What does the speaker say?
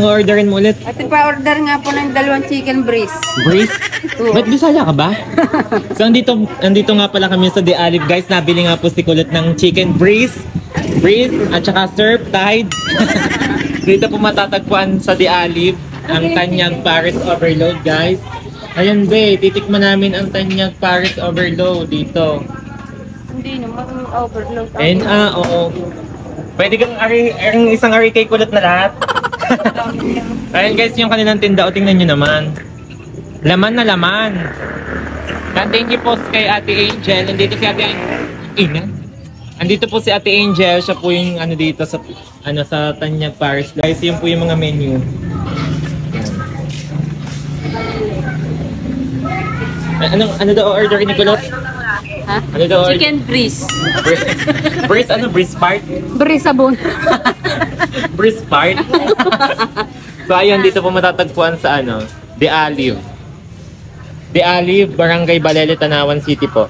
Orderin mo ulit. At pa-order nga po ng 2 chicken breast. Breast? Ba't Bisaya ka ba? So, andito nga pala kami sa The Olive, guys. Nabili nga po si Kulot ng chicken breast. At saka surf tide. Dito po matatagpuan sa The Olive ang Tanyag Paris Overload, guys. Ayan, be. Titikman namin ang Tanyag Paris Overload dito. Hindi naman overload. And, oo. Pwede kang isang ari kay Kulot na lahat. Ayan guys, yung kanilang tinda, o tingnan nyo naman. Laman na laman. Thank you po kay Ate Angel. Nandito si Ate Angel. Andito po si Ate Angel. Siya po yung ano dito sa sa Tanyag Paris. Guys, yun po yung mga menu. Ano daw order ni Kulot? Ha? Ano daw order? Chicken breast. Breast ano? Breast part? Breast sabon. Breast part? So ayun, dito po matatagpuan sa The Olive. The Olive, Barangay Balele, Tanawan City po.